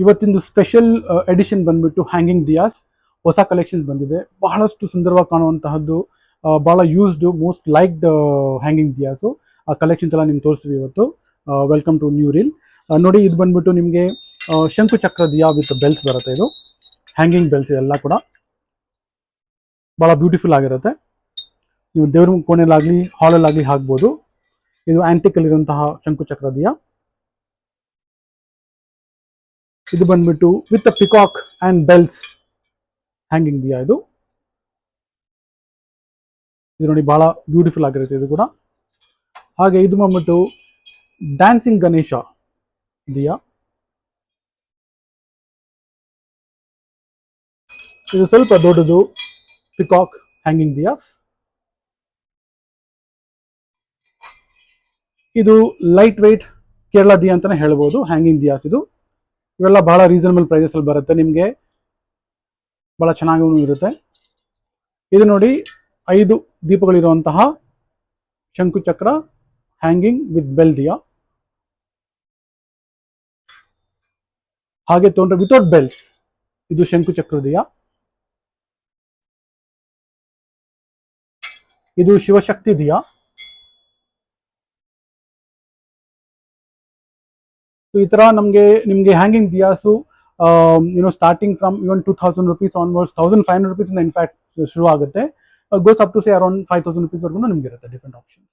ಇವತ್ತಿಂದು special edition ಬಂದ್ಬಿಟ್ಟು hanging diyas ಹೊಸ collections ಬಂದಿದೆ. ಬಹಳಷ್ಟು ಸುಂದರವಾಗಿ ಕಾಣುವಂತಹದ್ದು, ಭಾಳ used most liked hanging diyas. ಆ ಕಲೆಕ್ಷನ್ಸ್ ಎಲ್ಲ ನಿಮ್ಗೆ ತೋರಿಸ್ತೀವಿ ಇವತ್ತು. Welcome to new reel. ನೋಡಿ, ಇದು ಬಂದ್ಬಿಟ್ಟು ನಿಮಗೆ ಶಂಕು ಚಕ್ರ ದಿಯಾ ವಿತ್ ಬೆಲ್ಸ್ ಬರುತ್ತೆ. ಇದು ಹ್ಯಾಂಗಿಂಗ್ ಬೆಲ್ಸ್ ಎಲ್ಲ ಕೂಡ ಭಾಳ ಬ್ಯೂಟಿಫುಲ್ ಆಗಿರುತ್ತೆ. ನೀವು ದೇವ್ರ ಕೋಣೆಲಾಗಲಿ ಹಾಲಲ್ಲಾಗಲಿ ಹಾಕ್ಬೋದು. ಇದು ಆಂಟಿಕಲ್ಲಿರುವಂತಹ ಶಂಕು ಚಕ್ರ ದಿಯಾ. ಇದು ಬಂದ್ಬಿಟ್ಟು with peacock and bells hanging diya. ಇದು ನೋಡಿ ಭಾಳ ಬ್ಯೂಟಿಫುಲ್ ಆಗಿರುತ್ತೆ ಇದು ಕೂಡ. ಹಾಗೆ ಇದು ಬಂದ್ಬಿಟ್ಟು ಡ್ಯಾನ್ಸಿಂಗ್ ಗಣೇಶ ದಿಯಾ. ಇದು ಸ್ವಲ್ಪ ದೊಡ್ಡದು ಪಿಕಾಕ್ ಹ್ಯಾಂಗಿಂಗ್ ದಿಯಾಸ್. ಇದು ಲೈಟ್ ವೆಯ್ಟ್ ಕೇರಳ ದಿಯಾ ಅಂತಾನೆ ಹೇಳ್ಬೋದು, ಹ್ಯಾಂಗಿಂಗ್ ದಿಯಾಸ್. ಇದು ಇವೆಲ್ಲ ಭಾಳ ರೀಸನಬಲ್ ಪ್ರೈಸಸ್ ಅಲ್ಲಿ ಬರುತ್ತೆ, ನಿಮಗೆ ಭಾಳ ಚೆನ್ನಾಗೂ ಇರುತ್ತೆ. ಇದು ನೋಡಿ 5 ದೀಪಗಳಿರುವಂತಹ ಶಂಕು ಚಕ್ರ ಹ್ಯಾಂಗಿಂಗ್ ವಿತ್ ಬೆಲ್ ದಿಯಾ. ಹಾಗೆ ತೊಗೊಂಡ್ರೆ ವಿತೌಟ್ ಬೆಲ್ಸ್ ಇದು ಶಂಕು ಚಕ್ರ ದಿಯಾ. ಇದು ಶಿವಶಕ್ತಿ ದಿಯಾ. ಈ ತರ ನಿಮಗೆ hanging diyas starting from even 2000 rupees onwards, 1500 rupees in fact ಶುರು ಆಗುತ್ತೆ. Goes up to say around 5000 rupees ವರೆಗೂ ನಿಮ್ಗೆ ಇರುತ್ತೆ ಡಿಫ್ರೆಂಟ್ ಆಪ್ಷನ್ಸ್.